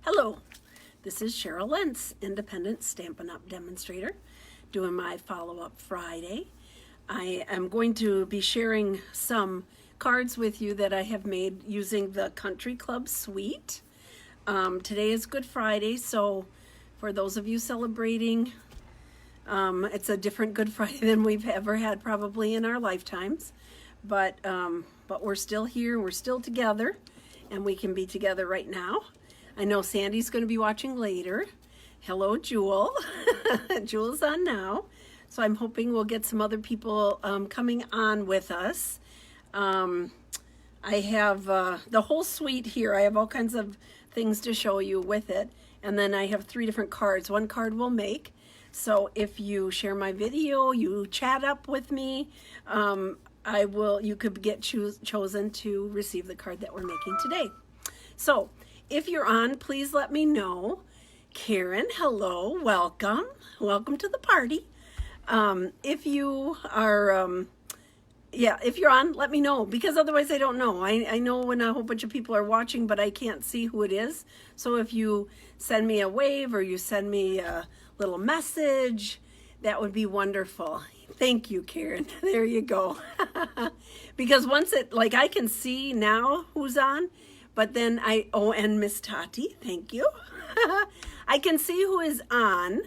Hello, this is Cheryl Lentz, independent Stampin' Up demonstrator, doing my follow-up Friday. I am going to be sharing some cards with you that I have made using the Country Club suite. Today is Good Friday, so for those of you celebrating, it's a different Good Friday than we've ever had probably in our lifetimes. But we're still here, we're still together, and we can be together right now. I know Sandy's going to be watching later. Hello, Jewel. Jewel's on now. So I'm hoping we'll get some other people coming on with us. I have the whole suite here. I have all kinds of things to show you with it. And then I have 3 different cards. One card will make. So if you share my video, you chat up with me, you could get chosen to receive the card that we're making today. So if you're on, please let me know. Karen, hello, welcome. Welcome to the party. If you are, if you're on, let me know, because otherwise I don't know. I know when a whole bunch of people are watching, but I can't see who it is. So if you send me a wave or you send me a little message, that would be wonderful. Thank you, Karen. There you go. Because once I can see now who's on, but then and Miss Tati, thank you. I can see who is on,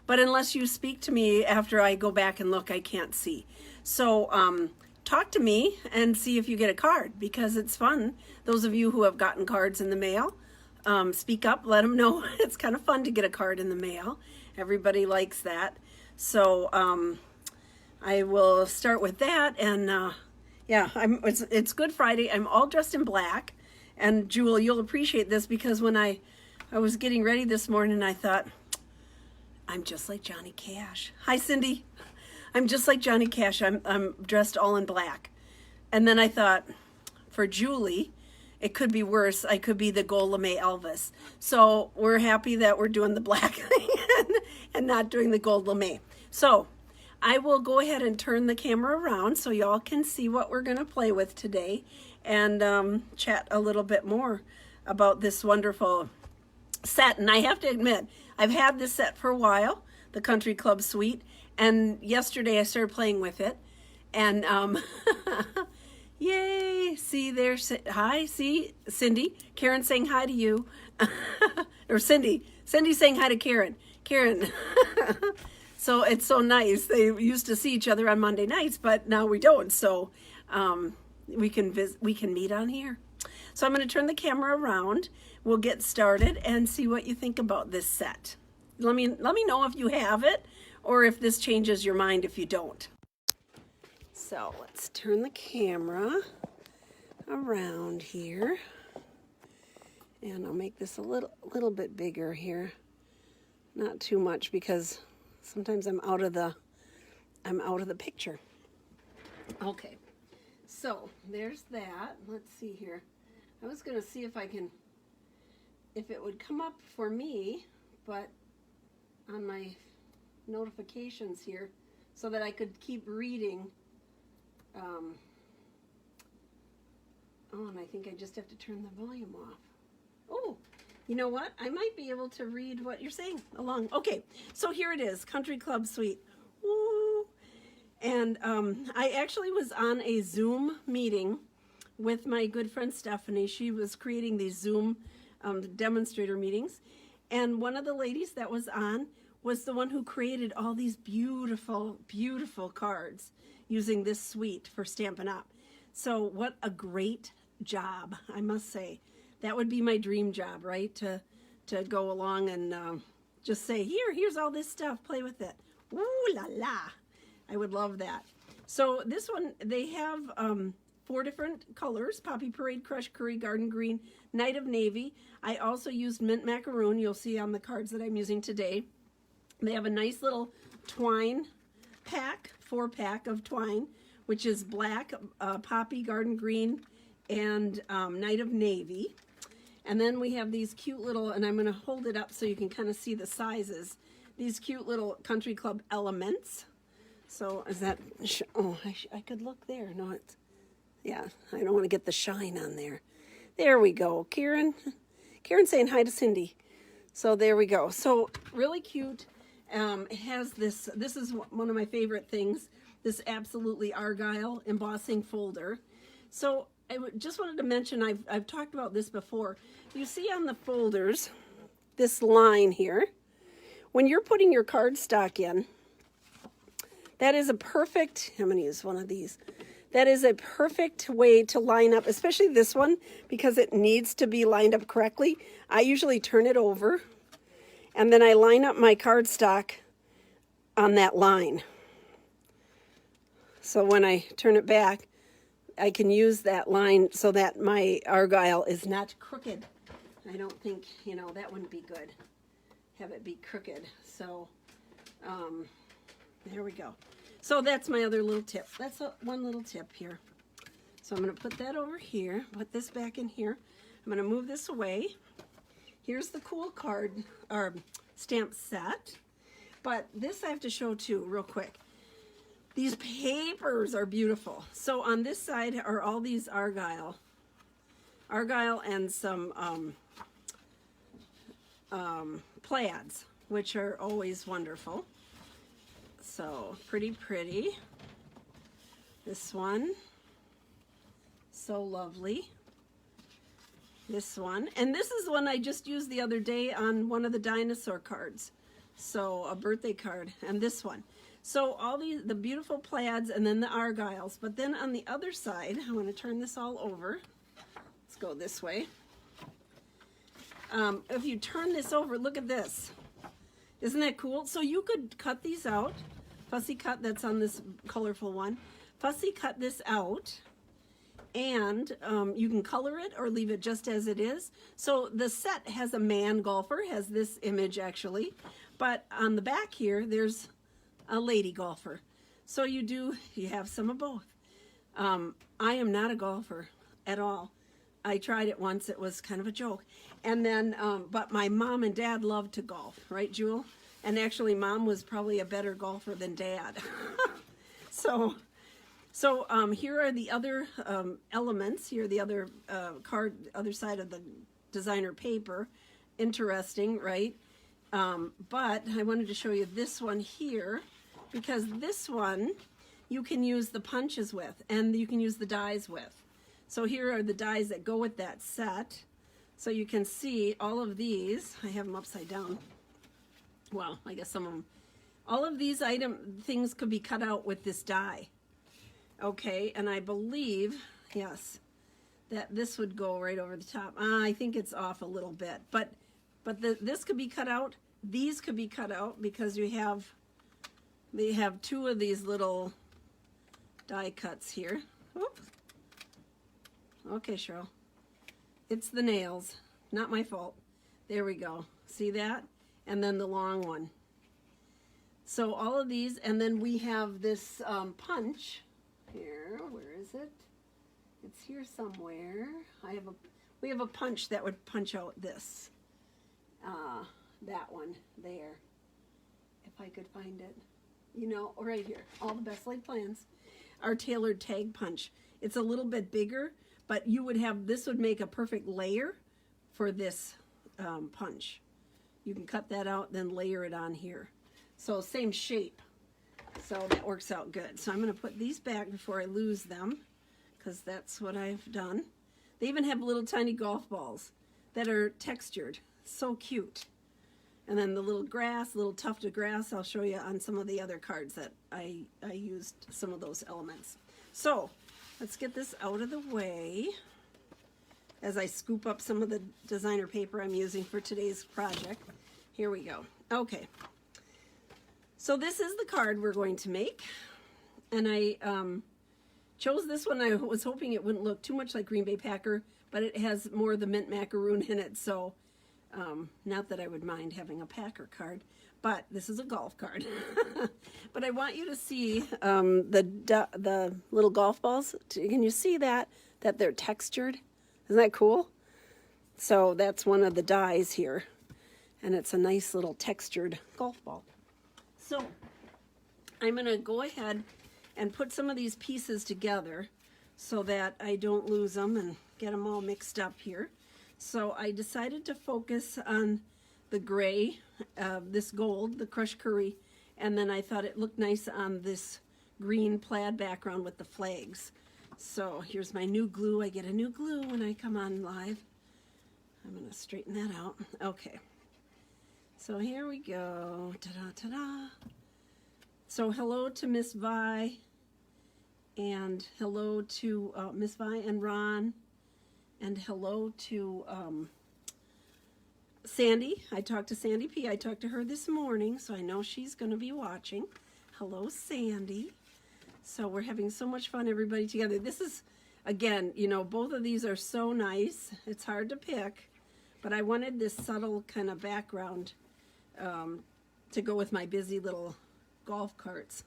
but unless you speak to me after I go back and look, I can't see. So talk to me and see if you get a card, because it's fun. Those of you who have gotten cards in the mail, speak up, let them know. It's kind of fun to get a card in the mail. Everybody likes that. So I will start with that. And it's Good Friday. I'm all dressed in black. And Jewel, you'll appreciate this, because when I was getting ready this morning, I thought, I'm just like Johnny Cash. Hi, Cindy. I'm just like Johnny Cash. I'm dressed all in black. And then I thought, for Julie, it could be worse. I could be the Gold LeMay Elvis. So we're happy that we're doing the black thing and not doing the Gold LeMay. So I will go ahead and turn the camera around so y'all can see what we're going to play with today, and chat a little bit more about this wonderful set. And I have to admit, I've had this set for a while, the Country Club Suite, and yesterday I started playing with it, and yay, see there's, hi, see, Cindy, Karen saying hi to you, or Cindy saying hi to Karen, so it's so nice. They used to see each other on Monday nights, but now we don't, so we can meet on here. So I'm going to turn the camera around. We'll get started and see what you think about this set. Let me know if you have it, or if this changes your mind if you don't. So let's turn the camera around here, and I'll make this a little bit bigger here. Not too much, because sometimes I'm out of the picture. Okay. So there's that. Let's see here. I was going to see if it would come up for me, but on my notifications here, so that I could keep reading. And I think I just have to turn the volume off. Oh, you know what? I might be able to read what you're saying along. Okay, so here it is, Country Club Suite. Woo! And I actually was on a Zoom meeting with my good friend Stephanie. She was creating these Zoom demonstrator meetings. And one of the ladies that was on was the one who created all these beautiful, beautiful cards using this suite for Stampin' Up. So what a great job, I must say. That would be my dream job, right? To go along and just say, here's all this stuff, play with it. Ooh la la. I would love that. So this one, they have 4 different colors: Poppy Parade, Crush Curry, Garden Green, Night of Navy. I also used Mint Macaroon. You'll see on the cards that I'm using today. They have a nice little twine pack, 4-pack of twine, which is black, Poppy, Garden Green, and Night of Navy. And then we have these cute little, and I'm going to hold it up so you can kind of see the sizes, these cute little Country Club elements. So is that, oh, I could look there. No, it's, yeah, I don't want to get the shine on there. There we go. Karen saying hi to Cindy. So there we go. So really cute. It has this is one of my favorite things, this Absolutely Argyle embossing folder. So I just wanted to mention, I've talked about this before. You see on the folders, this line here, when you're putting your cardstock in, that is a perfect, I'm going to use one of these. That is a perfect way to line up, especially this one, because it needs to be lined up correctly. I usually turn it over, and then I line up my cardstock on that line. So when I turn it back, I can use that line so that my Argyle is not crooked. I don't think, that wouldn't be good, have it be crooked. So there we go. So that's my other little tip. That's one little tip here. So I'm going to put that over here, put this back in here. I'm going to move this away. Here's the cool card, or stamp set. But this I have to show too, real quick. These papers are beautiful. So on this side are all these Argyle and some plaids, which are always wonderful. So pretty. This one, so lovely. This one, and this is one I just used the other day on one of the dinosaur cards. So a birthday card, and this one. So all the beautiful plaids and then the Argyles. But then on the other side, I'm going to turn this all over. Let's go this way. If you turn this over, look at this. Isn't that cool? So you could cut these out. Fussy cut, that's on this colorful one. Fussy cut this out, and you can color it or leave it just as it is. So the set has a man golfer, has this image actually, but on the back here, there's a lady golfer. So you have some of both. I am not a golfer at all. I tried it once, it was kind of a joke. And then, but my mom and dad loved to golf, right, Jewel? And actually, Mom was probably a better golfer than Dad. So here are the other elements. Here are the other other side of the designer paper. Interesting, right? But I wanted to show you this one here, because this one you can use the punches with, and you can use the dies with. So here are the dies that go with that set. So you can see all of these. I have them upside down. Well, I guess some of them. All of these things could be cut out with this die. Okay, and I believe, yes, that this would go right over the top. I think it's off a little bit, but this could be cut out. These could be cut out because they have two of these little die cuts here. Oops. Okay, Cheryl. It's the nails, not my fault. There we go. See that? And then the long one. So all of these, and then we have this punch here. Where is it? It's here somewhere. We have a punch that would punch out this. That one there. If I could find it. Right here. All the best laid plans. Our tailored tag punch. It's a little bit bigger, but this would make a perfect layer for this punch. You can cut that out, then layer it on here. So same shape. So that works out good. So I'm going to put these back before I lose them, because that's what I've done. They even have little tiny golf balls that are textured. So cute. And then the little tuft of grass, I'll show you on some of the other cards that I used some of those elements. So let's get this out of the way as I scoop up some of the designer paper I'm using for today's project. Here we go. Okay. So this is the card we're going to make. And I chose this one. I was hoping it wouldn't look too much like Green Bay Packer, but it has more of the mint macaroon in it. So not that I would mind having a Packer card, but this is a golf card. But I want you to see the little golf balls. Can you see that they're textured? Isn't that cool? So that's one of the dies here. And it's a nice little textured golf ball. So I'm going to go ahead and put some of these pieces together so that I don't lose them and get them all mixed up here. So I decided to focus on the gray, this gold, the crushed curry, and then I thought it looked nice on this green plaid background with the flags. So here's my new glue. I get a new glue when I come on live. I'm going to straighten that out. Okay. So here we go. Ta-da, ta-da. So hello to Miss Vi, and hello to Miss Vi and Ron, and hello to Sandy. I talked to Sandy P. I talked to her this morning, so I know she's going to be watching. Hello, Sandy. So we're having so much fun, everybody together. This is, again, you know, both of these are so nice. It's hard to pick, but I wanted this subtle kind of background to go with my busy little golf carts.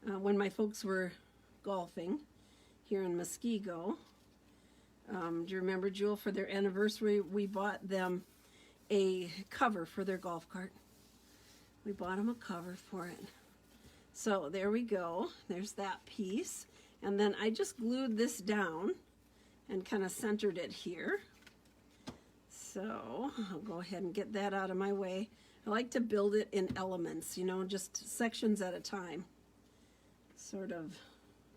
When my folks were golfing here in Muskego, do you remember, Jewel, for their anniversary, we bought them a cover for their golf cart. We bought them a cover for it. So there we go. There's that piece. And then I just glued this down and kind of centered it here. So I'll go ahead and get that out of my way. I like to build it in elements, you know, just sections at a time. Sort of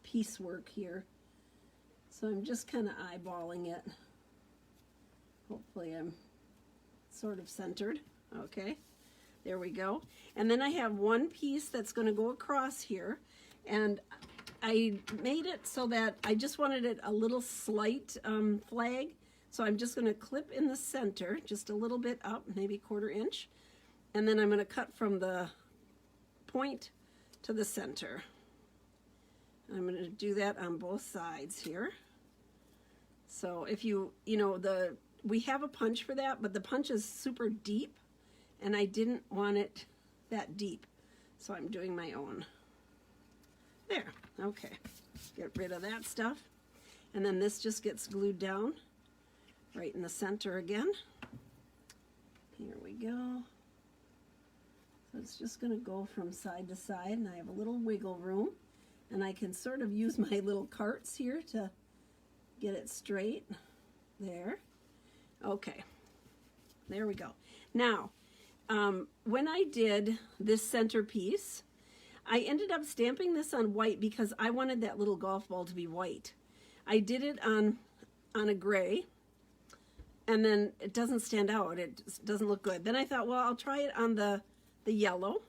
piecework here. So I'm just kind of eyeballing it. Hopefully I'm sort of centered. Okay, there we go. And then I have one piece that's going to go across here. And I made it so that I just wanted it a little slight flag. So I'm just going to clip in the center, just a little bit up, maybe 1/4 inch. And then I'm going to cut from the point to the center. I'm going to do that on both sides here. So if you know, we have a punch for that, but the punch is super deep, and I didn't want it that deep. So I'm doing my own. There, okay. Get rid of that stuff. And then this just gets glued down right in the center again. Here we go. So it's just going to go from side to side, and I have a little wiggle room. And I can sort of use my little carts here to get it straight. There. Okay. There we go. Now, when I did this centerpiece, I ended up stamping this on white because I wanted that little golf ball to be white. I did it on a gray, and then it doesn't stand out. It doesn't look good. Then I thought, well, I'll try it on the yellow.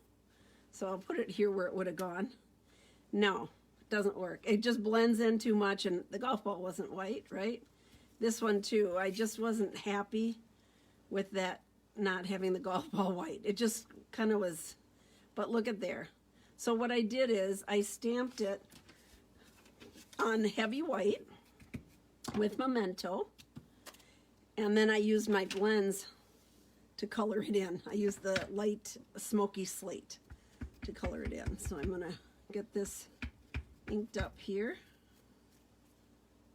So I'll put it here where it would have gone. No, it doesn't work. It just blends in too much, and the golf ball wasn't white, right? This one too, I just wasn't happy with that not having the golf ball white. It just kind of was, but look at there. So what I did is I stamped it on heavy white with Memento, and then I used my blends to color it in. I used the light smoky slate to color it in. So I'm gonna get this inked up here.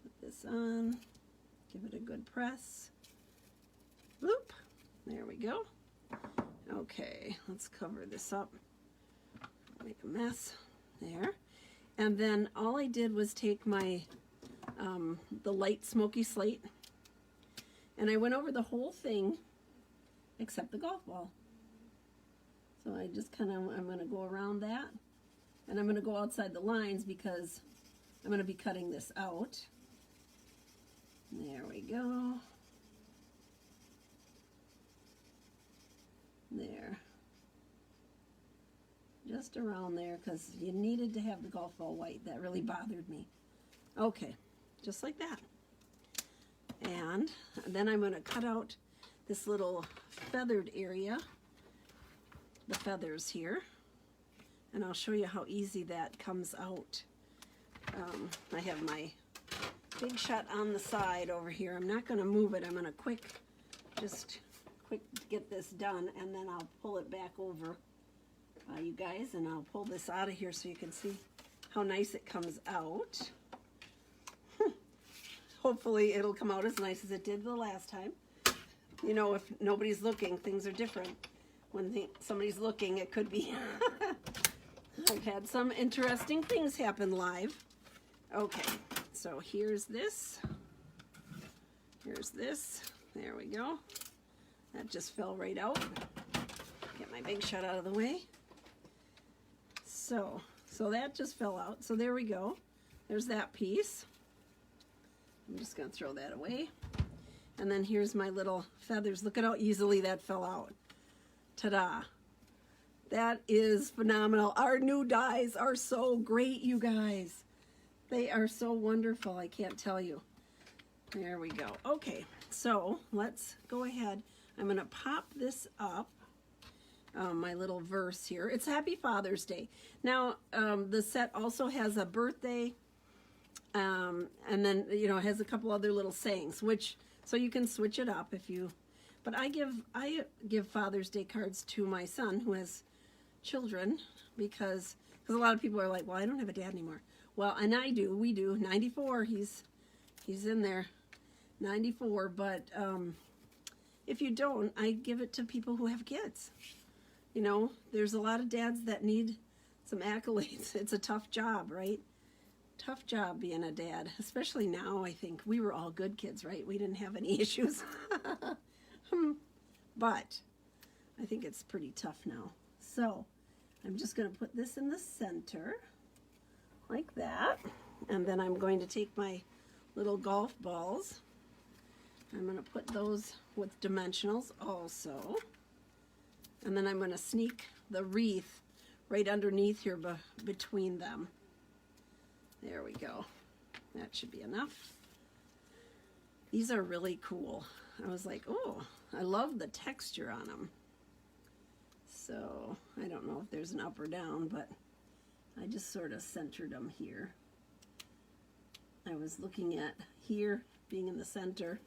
Put this on, give it a good press. Boop, there we go. Okay, let's cover this up. Make a mess there. And then all I did was take my the light smoky slate, and I went over the whole thing except the golf ball. So I just kind of, I'm going to go around that, and I'm going to go outside the lines because I'm going to be cutting this out. There we go. There. Just around there, because you needed to have the golf ball white. That really bothered me. Okay, just like that. And then I'm going to cut out this little feathered area, the feathers here, and I'll show you how easy that comes out. I have my Big Shot on the side over here. I'm not going to move it. I'm going to just quick get this done, and then I'll pull it back over, you guys, and I'll pull this out of here so you can see how nice it comes out. Hopefully it'll come out as nice as it did the last time. You know, if nobody's looking, things are different. When somebody's looking, it could be. I've had some interesting things happen live. Okay, so here's this. Here's this. There we go. That just fell right out. Get my big shot out of the way. So that just fell out. So there we go. There's that piece. I'm just going to throw that away. And then here's my little feathers. Look at how easily that fell out. Ta-da. That is phenomenal. Our new dies are so great, you guys. They are so wonderful. I can't tell you. There we go. Okay, so let's go ahead. I'm going to pop this up. My little verse here. It's Happy Father's Day. Now, the set also has a birthday, and then, you know, it has a couple other little sayings, so you can switch it up if you, but I give Father's Day cards to my son who has children, because a lot of people are like, well, I don't have a dad anymore. Well, and we do, 94, he's in there, 94, but if you don't, I give it to people who have kids. You know, there's a lot of dads that need some accolades. It's a tough job, right? Tough job being a dad, especially now. I think we were all good kids, right? We didn't have any issues. But I think it's pretty tough now. So I'm just going to put this in the center like that. And then I'm going to take my little golf balls. I'm going to put those with dimensionals also. And then I'm going to sneak the wreath right underneath here between them. There we go. That should be enough. These are really cool. I was like, oh, I love the texture on them. So I don't know if there's an up or down, but I just sort of centered them here. I was looking at here being in the center.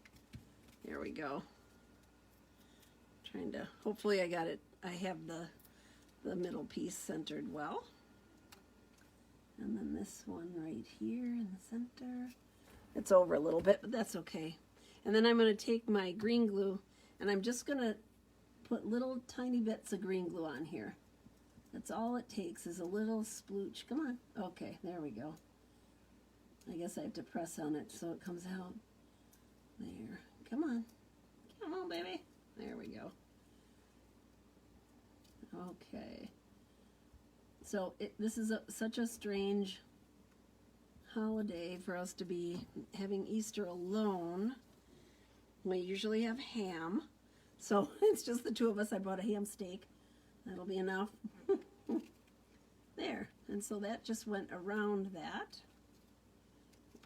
There we go. Trying to, hopefully I got it, I have the middle piece centered well. And then this one right here in the center. It's over a little bit, but that's okay. And then I'm going to take my green glue, and I'm just going to put little tiny bits of green glue on here. That's all it takes, is a little splooch. Come on. Okay, there we go. I guess I have to press on it so it comes out. There. Come on. Come on, baby. There we go. Okay. So this is such a strange holiday for us to be having Easter alone. We usually have ham. So it's just the two of us. I bought a ham steak. That'll be enough. There. And so that just went around that.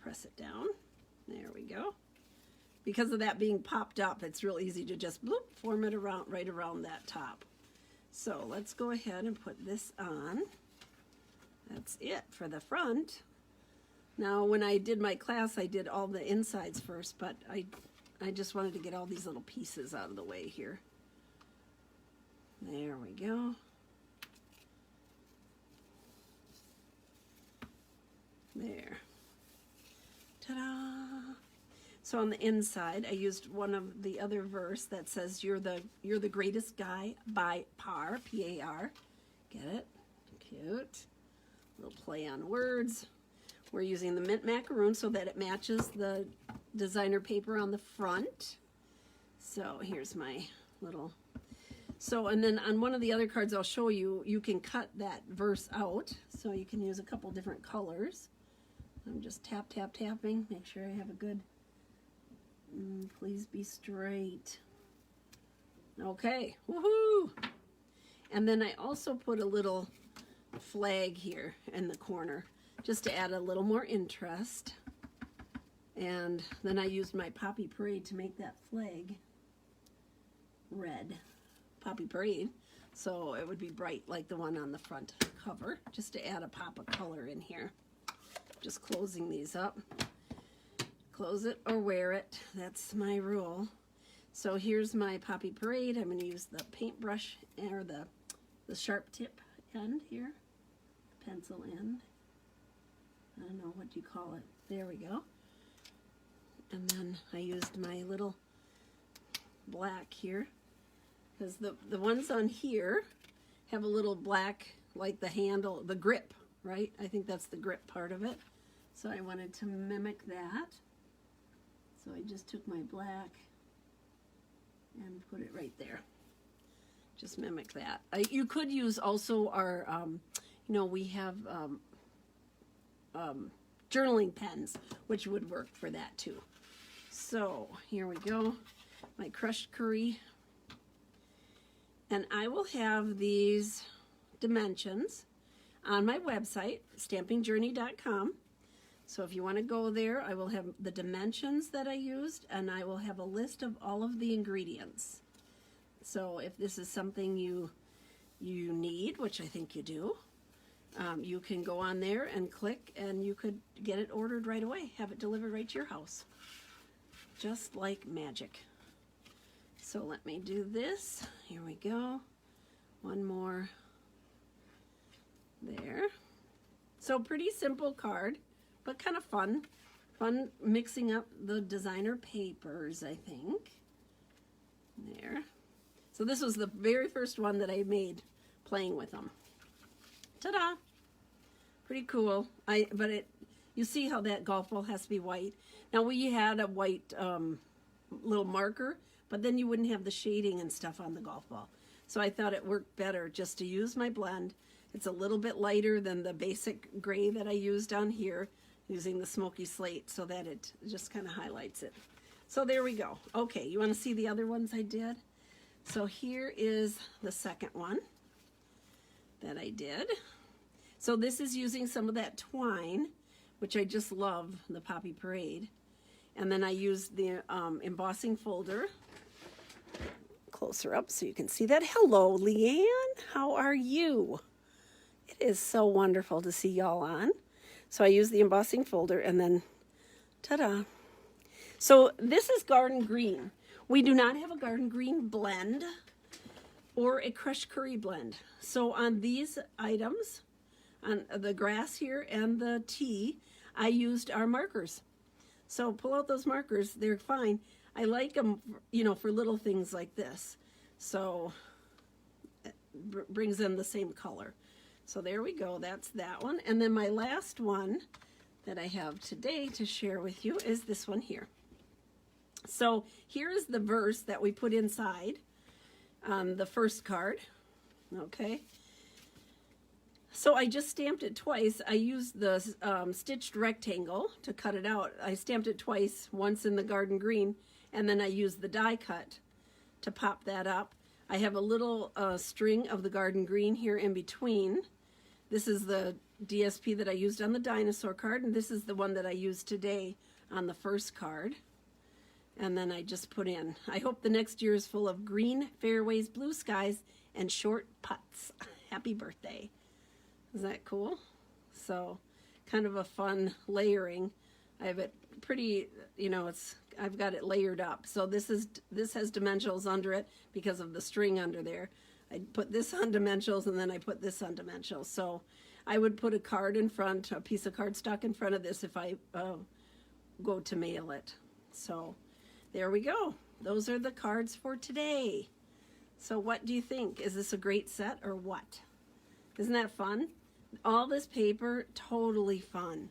Press it down. There we go. Because of that being popped up, it's real easy to just bloop, form it around right around that top. So let's go ahead and put this on. That's it for the front. Now, when I did my class, I did all the insides first, but I just wanted to get all these little pieces out of the way here. There we go. There. Ta-da! So on the inside, I used one of the other verse that says, you're the greatest guy by par, P-A-R. Get it? Cute. Little play on words. We're using the mint macaroon so that it matches the designer paper on the front. So here's my little, so, and then on one of the other cards I'll show you, you can cut that verse out. So you can use a couple different colors. I'm just tapping, make sure I have a good, please be straight. Okay, woohoo! And then I also put a little flag here in the corner just to add a little more interest. And then I used my Poppy Parade to make that flag red. Poppy Parade. So it would be bright like the one on the front cover, just to add a pop of color in here. Just closing these up. Close it or wear it. That's my rule. So here's my Poppy Parade. I'm going to use the paintbrush or the sharp tip end here. Pencil end. I don't know what you call it. There we go. And then I used my little black here, because the ones on here have a little black, like the handle, the grip, right? I think that's the grip part of it. So I wanted to mimic that. So I just took my black and put it right there. Just mimic that. You could use also our, you know, we have journaling pens, which would work for that too. So here we go, my crushed curry. And I will have these dimensions on my website, stampingjourney.com. So if you want to go there, I will have the dimensions that I used, and I will have a list of all of the ingredients. So if this is something you need, which I think you do, you can go on there and click, and you could get it ordered right away, have it delivered right to your house. Just like magic. So let me do this. Here we go. One more there. So pretty simple card, but kind of fun. Fun mixing up the designer papers, I think. There. So this was the very first one that I made playing with them. Ta-da! Pretty cool. You see how that golf ball has to be white. Now we had a white little marker, but then you wouldn't have the shading and stuff on the golf ball. So I thought it worked better just to use my blend. It's a little bit lighter than the basic gray that I used on here, using the smoky slate, so that it just kind of highlights it. So there we go. Okay, you want to see the other ones I did? So here is the second one that I did. So this is using some of that twine, which I just love, the Poppy Parade. And then I used the embossing folder. Closer up so you can see that. Hello, Leanne. How are you? It is so wonderful to see y'all on. So I used the embossing folder, and then ta-da. So this is garden green. We do not have a garden green blend or a crushed curry blend. So on these items, on the grass here and the tea, I used our markers. So pull out those markers, they're fine. I like them, you know, for little things like this. So it brings in the same color. So there we go, that's that one. And then my last one that I have today to share with you is this one here. So here is the verse that we put inside on the first card, okay? So I just stamped it twice. I used the stitched rectangle to cut it out. I stamped it twice, once in the garden green, and then I used the die cut to pop that up. I have a little string of the garden green here in between. This is the DSP that I used on the dinosaur card, and this is the one that I used today on the first card. And then I just put in, I hope the next year is full of green fairways, blue skies, and short putts. Happy birthday. Is that cool? So kind of a fun layering. I have it pretty, you know, I've got it layered up. So this has dimensionals under it because of the string under there. I put this on dimensionals, and then I put this on dimensionals. So I would put a card in front, a piece of cardstock in front of this if I go to mail it. So there we go. Those are the cards for today. So what do you think? Is this a great set or what? Isn't that fun? All this paper, totally fun.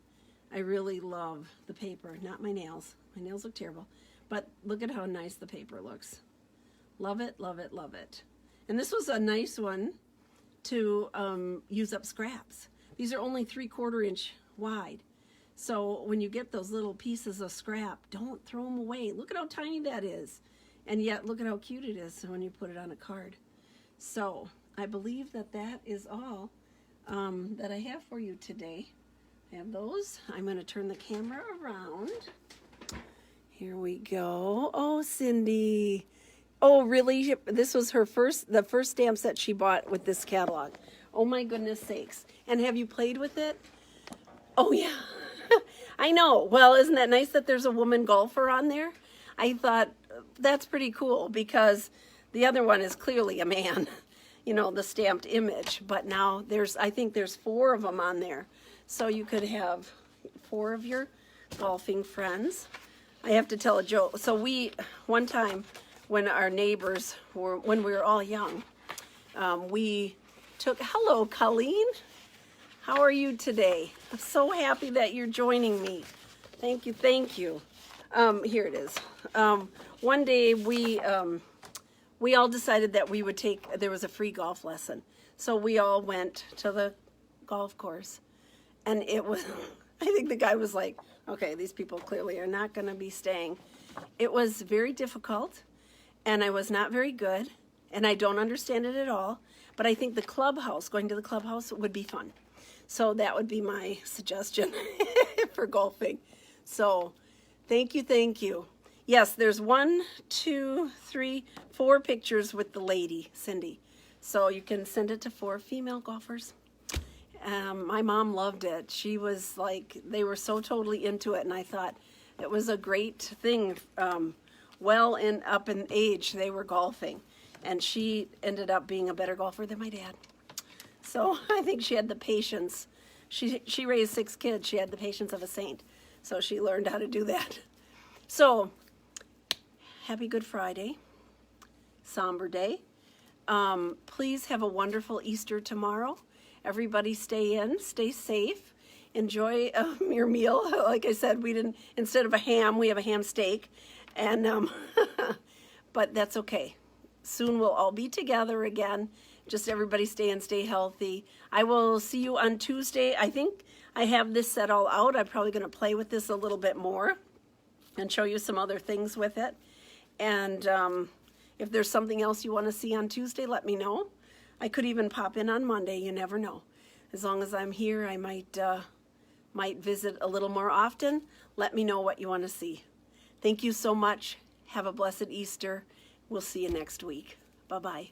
I really love the paper, not my nails. My nails look terrible, but look at how nice the paper looks. Love it, love it, love it. And this was a nice one to use up scraps. These are only 3/4 inch wide. So when you get those little pieces of scrap, don't throw them away. Look at how tiny that is. And yet look at how cute it is when you put it on a card. So I believe that that is all that I have for you today. I have those. I'm going to turn the camera around. Here we go. Oh, Cindy. Oh, really? This was the first stamp set she bought with this catalog. Oh my goodness sakes. And have you played with it? Oh yeah. I know. Well, isn't that nice that there's a woman golfer on there? I thought that's pretty cool because the other one is clearly a man, you know, the stamped image. But now I think there's 4 of them on there. So you could have 4 of your golfing friends. I have to tell a joke. So one time when our neighbors when we were all young, we took, hello, Colleen. How are you today? I'm so happy that you're joining me. Thank you, thank you. Here it is. One day we we all decided that we would there was a free golf lesson. So we all went to the golf course. And it was, I think the guy was like, okay, these people clearly are not going to be staying. It was very difficult, and I was not very good, and I don't understand it at all. But I think the clubhouse, going to the clubhouse, would be fun. So that would be my suggestion for golfing. So thank you, thank you. Yes, there's 1, 2, 3, 4 pictures with the lady, Cindy. So you can send it to 4 female golfers. My mom loved it. She was like, they were so totally into it, and I thought it was a great thing. Well up in age, they were golfing, and she ended up being a better golfer than my dad. So I think she had the patience. She raised 6 kids. She had the patience of a saint. So she learned how to do that. So happy Good Friday, somber day. Please have a wonderful Easter tomorrow. Everybody stay in, stay safe, enjoy your meal. Like I said, we didn't, instead of a ham, we have a ham steak. And, but that's okay. Soon we'll all be together again. Just everybody stay in, stay healthy. I will see you on Tuesday. I think I have this set all out. I'm probably going to play with this a little bit more and show you some other things with it. And if there's something else you want to see on Tuesday, let me know. I could even pop in on Monday. You never know. As long as I'm here, I might visit a little more often. Let me know what you want to see. Thank you so much. Have a blessed Easter. We'll see you next week. Bye-bye.